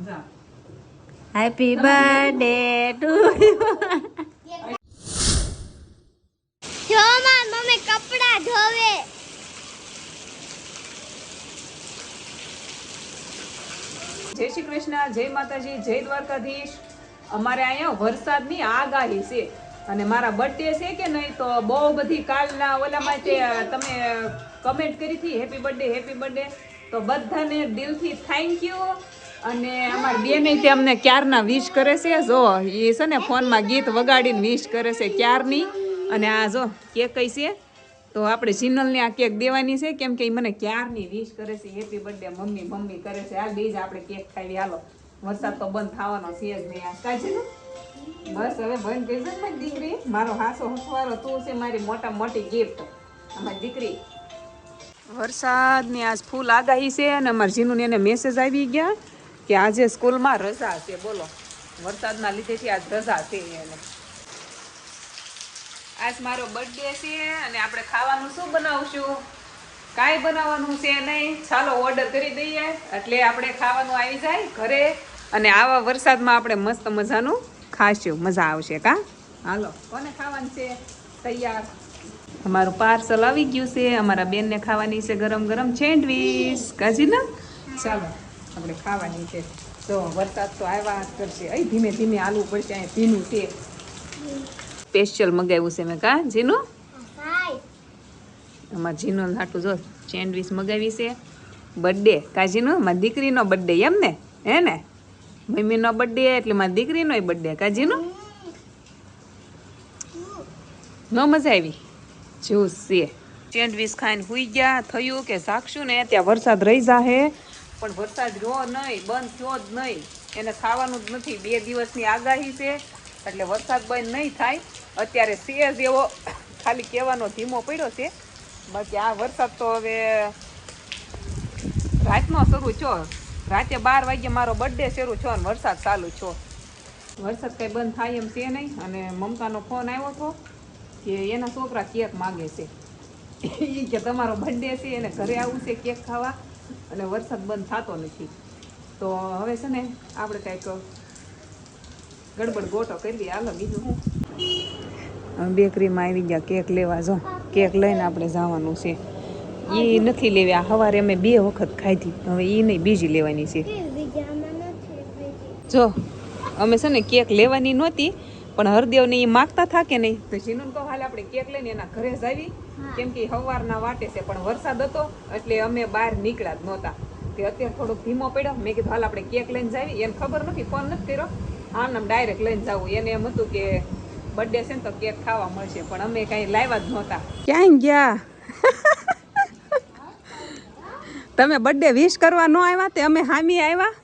Happy birthday to જો માર mummy કપડા ધોવે. જય શ્રી કૃષ્ણ, જય માતાજી, જય દ્વારકાધીશ. અમારે અહીંયા વરસાદની આગાહી છે અને મારા બર્થડે છે કે નહીં તો બહુ બધી કાલના ઓલામાં તે તમે કમેન્ટ કરી હતી હેપી બર્થડે તો બધાને દિલથી થેન્ક યુ. અને અમારી બેને તે અમને ક્યારના વિશ કરે છે. જો એ છે ને ફોનમાં ગીત વગાડીને વિશ કરે છે ક્યારની. અને આ જો કેક કઈ છે તો આપણે જીનલને આ કેક દેવાની છે કેમ કે એ મને ક્યારની વિશ કરે છે હેપી બર્થડે મમ્મી કરે છે. હાલ બીજ આપણે કેક ખાવી હાલો. વરસાદ તો બંધ થવાનો છે જ નહીં આ કાજે બસ હવે બંધ થઈ જશે મારી દીકરી. મારો હાસો હસવારો તું છે મારી મોટા મોટી ગિફ્ટ અમારી દીકરી. વરસાદની આજ ફૂલ આગાહી છે અને અમારા જીનુને એને મેસેજ આવી ગયા કે આજે સ્કૂલમાં રજા છે. બોલો વરસાદના લીધેથી આજ રજા છે એને. આજ મારો બર્થડે છે અને આપણે ખાવાનું શું બનાવશું? કાંઈ બનાવવાનું છે નહીં, ચાલો ઓર્ડર કરી દઈએ એટલે આપણે ખાવાનું આવી જાય ઘરે. અને આવા વરસાદમાં આપણે મસ્ત મજાનું ખાશું, મજા આવશે કા. હાલો કોને ખાવાનું છે તૈયાર? અમારું પાર્સલ આવી ગયું છે. અમારા બેનને ખાવાની છે ગરમ ગરમ સેન્ડવીચ કાજી ને. ચાલો આપણે ખાવાની છે. તો વરસાદ તો આવ્યા જ કરશે. અહીં ધીમે ધીમે હાલવું પડશે, અહીંયા ભીનું છે. સ્પેશિયલ મગાવ્યું છે મેં કા જીનું. અમારા જીનું હાટું જો સેન્ડવીચ મગાવી છે. બર્થડે કાજીનો મારી દીકરીનો બર્થડે એમ ને હે ને. મમ્મીનો બર્થડે એટલે મારી દીકરીનો બર્થડે કાજીનો. ન મજા આવી? જ્યુસ છે. સેન્ડવીચ ખાઈને સુઈ ગયા. થયું કે સાક્ષું ને ત્યાં વરસાદ રહી જાહે પણ વરસાદ રહ્યો નહીં, બંધ થયો જ નહીં. એને ખાવાનું જ નથી. 2 દિવસની આગાહી છે એટલે વરસાદ બંધ નહીં થાય. અત્યારે સેજ એવો ખાલી કહેવાનો ધીમો પડ્યો છે. બાકી આ વરસાદ તો હવે રાતનો શરૂ છો. રાતે 12 વાગે મારો બર્થડે શરૂ છો અને વરસાદ ચાલુ છો. વરસાદ કંઈ બંધ થાય એમ છે નહીં. અને મમતાનો ફોન આવ્યો હતો કે એના છોકરા કેક માગે છે. એ કે તમારો બર્થડે છે એને ઘરે આવવું છે કેક ખાવા અને વરસાદ બંધ થતો નથી. તો હવે છે ને આપણે કાંઈક ગડબડ ગોટો કરી હાલો. બીજું હું બેકરીમાં આવી ગયા કેક લેવા. જો કેક લઈને આપણે જવાનું છે. એ નથી લેવી. આ સવારે અમે 2 વખત ખાધી. હવે એ નહીં, બીજી લેવાની છે. જો અમે છે ને કેક લેવાની નહોતી પણ હરદેવને એ માગતા થા કે નહીં તો જીનુન કહો હાલ આપણે કેક લઈને એના ઘરે જ આવી કેમ કે સવારના વાટે છે. પણ વરસાદ હતો એટલે અમે બહાર નીકળ્યા જ નહોતા. તે અત્યારે થોડોક ધીમો પડ્યો. મેં કીધું હાલ આપણે કેક લઈને જાવી. એને ખબર નથી, ફોન નથી કર્યો. આમ ડાયરેક્ટ લઈને જવું. એને એમ હતું કે બર્થડે છે ને તો કેક ખાવા મળશે પણ અમે કાંઈ લાવ્યા જ નહોતા. ક્યાં ગયા તમે? બર્થડે વિશ કરવા ન આવ્યા તે અમે હામી આવ્યા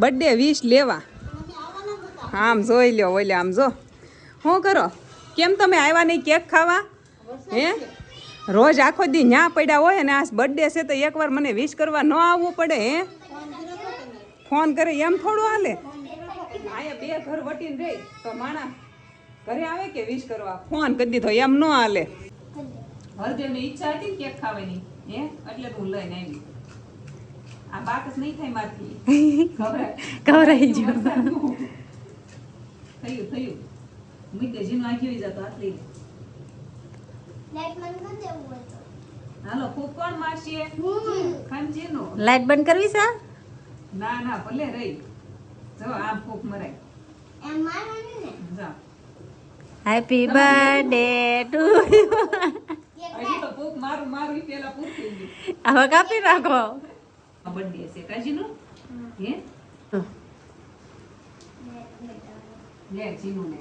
બર્થડે વિશ લેવા. આમ જોઈ લ્યો ઓલે આમ જો શું કરો. કેમ તમે આવ્યા નહીં કેક ખાવા? હે રોજ આખો દી ન્યા પડ્યા હોય અને આ બર્થડે છે તો એકવાર મને વિશ કરવા ન આવવું પડે? હે ફોન કરે એમ થોડું હાલે? અહીંયા 2 ઘર વટીને રહી તો માણા ઘરે આવે કે વિશ કરવા? ફોન કરી દીધો એમ ન હાલે. હરદેવની ઈચ્છા હતી કેક ખાવાની હે એટલે હું લઈને આવી. આ બાકસ નહીં થાય મારથી. કવરાઈ ગયો. થયું મુદ્દે જીનો આગી જતો હાથ લઈ લે. હાલો ખૂબ કોણ મારશે? ખંજીનો લાઈટ બંધ કરવી છે? ના ભલે રહી. જો આમ ફૂક મરાય એમ મારવાની ને. જા હેપી બર્થડે ટુ હજી તો ફૂક મારું ઈ પેલા ફૂક થઈ ગયું. હવે કાપી નાખો. બર્થડે છે કાજીનો હે લે જીનું ને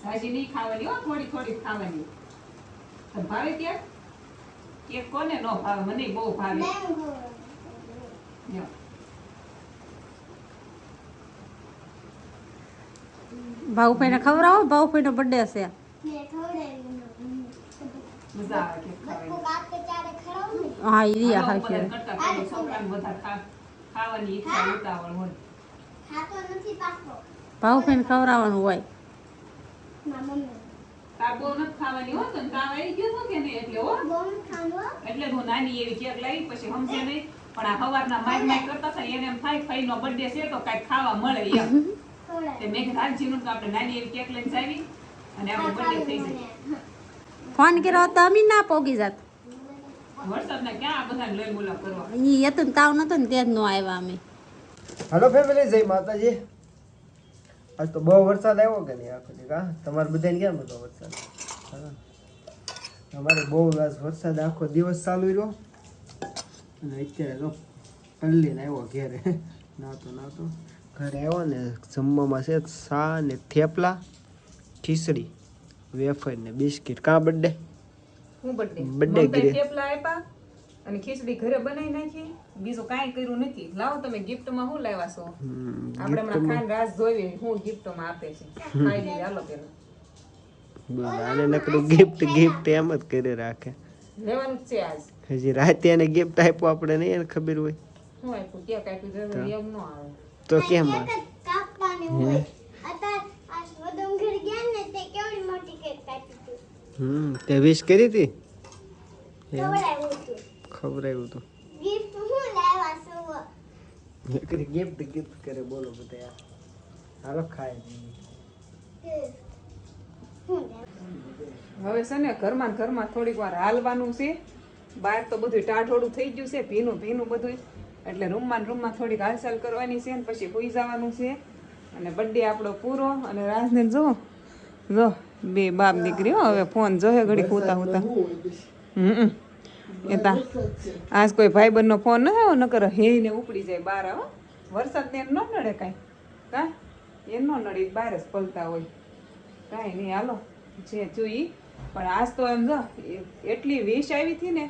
સાજી નહીં ખાવાની હો, થોડી ખાવાની. તને ભાવે કેક? કેક કોને ન ભાવે? મને બહુ ભાવે. લ્યો. ભાઉભાઈને ખવડાવો. ભાઉભાઈનો બર્થડે છે. મજા આવે કેક ખાવાની. હા એ રહ્યા હાલો, હા છે. બધાને કરતા પેલું છોકરાને વધારે ખાવાની ઈચ્છા ઉતાવળ હોય. ભાઉભાઈને ખવડાવવાનું હોય. તાર બહુ નથી ખાવાની હો. તને તાવ આવી ગયો હતો કે નહીં એટલે હો. એટલે હું નાની એવી કેક લાવી પછી સમજે નહીં પણ આ સવારના માઇક કરતા હતા એને એમ થાય ફઈનો બર્થડે છે તો કાંઈક ખાવા મળે એમ ખવડાવે. તે મેં કીધું હાલજીનું તો આપણે નાની એવી કેક લઈને જાવી અને આપણો બર્થડે થઈ જાય ફોન કર્યો હોત તો અમે ના પોગી જાત વરસાદને ક્યાં આ બધાને લઈ બોલા કરવા ઈ હતું ને તાવ નતો ને ત્યાં જ ન આવ્યા અમે હાલો ફેમિલી જય માતાજી. આજ તો બહુ વરસાદ આવ્યો કે નહીં આખો દી કા તમારે બધાને કેમ હતો વરસાદ? હા. અમારે બહુ આજ વરસાદ આખો દિવસ ચાલુ રહ્યો અને અત્યારે તો પલ્લીને આવ્યો ઘેરે નાતો ઘરે આવ્યો ને જમવામાં છે સા ને થેપલા ખીચડી વેફર ને બિસ્કિટ. કાં બર્થડે હું Birthday બર્થડે ગીરી. થેપલા આપ્યા અને ખીચડી ઘરે બનાવી નાખી બીજું કાંઈ કર્યું નથી લાવો તમે ગિફ્ટમાં શું લાવ્યા છો આપણે હમણાં ખાઈને રાસ જોઈ હું ગિફ્ટમાં આપે છે ખાઈ લઈએ હાલો પેલા આને નકરું ગિફ્ટ એમ જ કરી રાખે. લેવાનું જ છે આજ હજી રાતે એને ગિફ્ટ આપ્યો આપણે નહીં એને ખબર હોય શું આપ્યું કેક આપ્યું જરૂર એમ ન આવે તો કેમ આવે? કેક જ કાપવાની હોય. અત્યારે આ વડમ ઘર ગયા ને તે કેવડી મોટી કેક કાપી હતી. તે વિશ કરી હતી ખવડાવ્યું હતું. ખબરાયું તો ગિફ્ટ હું લાવ્યા છું. ગિફ્ટ કરે બોલો બધા યાર. હાલો ખાય હું લાવ્યા. હવે છે ને ઘરમાં ને ઘરમાં થોડીક વાર હાલવાનું છે બહાર તો બધું ટાઢોડું થઈ ગયું છે ભીનું બધું એટલે રૂમમાં ને રૂમમાં થોડીક હાલચાલ કરવાની છે ને પછી સુઈ જવાનું છે અને બર્થડે આપણો પૂરો અને રાજને જો બે બાપ દીકરી હો હવે ફોન જોહે ઘડી હોતા એ તા આજ કોઈ ભાઈબંધનો ફોન ન આવ્યો નકર હેઈને ઉપડી જાય બહાર આવો વરસાદ ને એમ ન નડે કાંઈ કા એમ ન નડે બહાર જ પલતા હોય કાંઈ નહીં હાલો જે જોઈ પણ આજ તો એમ જો એટલી વિશ આવી હતી ને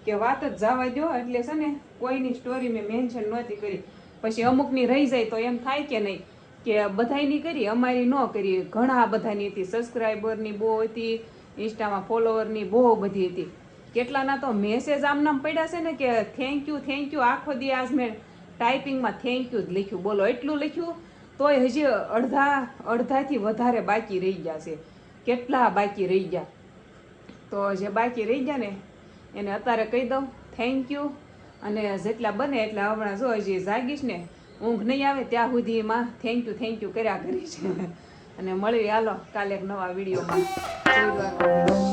કે વાત જ જવા દો એટલે છે ને કોઈની સ્ટોરી મેં મેન્શન નહોતી કરી પછી અમુકની રહી જાય તો એમ થાય કે નહીં કે બધાયની કરી અમારી ન કરી ઘણા બધાની હતી સબસ્ક્રાઈબરની બહુ હતી ઇન્સ્ટામાં ફોલોવરની બહુ બધી હતી કેટલાના તો મેસેજ આમ નામ પડ્યા છે ને કે થેન્ક યુ આખો દી આજ મેં ટાઈપિંગમાં થેન્ક યુ જ લખ્યું બોલો એટલું લખ્યું તોય હજી અડધાથી વધારે બાકી રહી ગયા છે કેટલા બાકી રહી ગયા તો જે બાકી રહી ગયા ને એને અત્યારે કહી દઉં થેન્ક યુ અને જેટલા બને એટલા હમણાં જો હજી જાગીશ ને ઊંઘ નહીં આવે ત્યાં સુધીમાં થેન્ક યુ કર્યા કરી છે અને મળવી હાલો કાલે એક નવા વિડીયોમાં.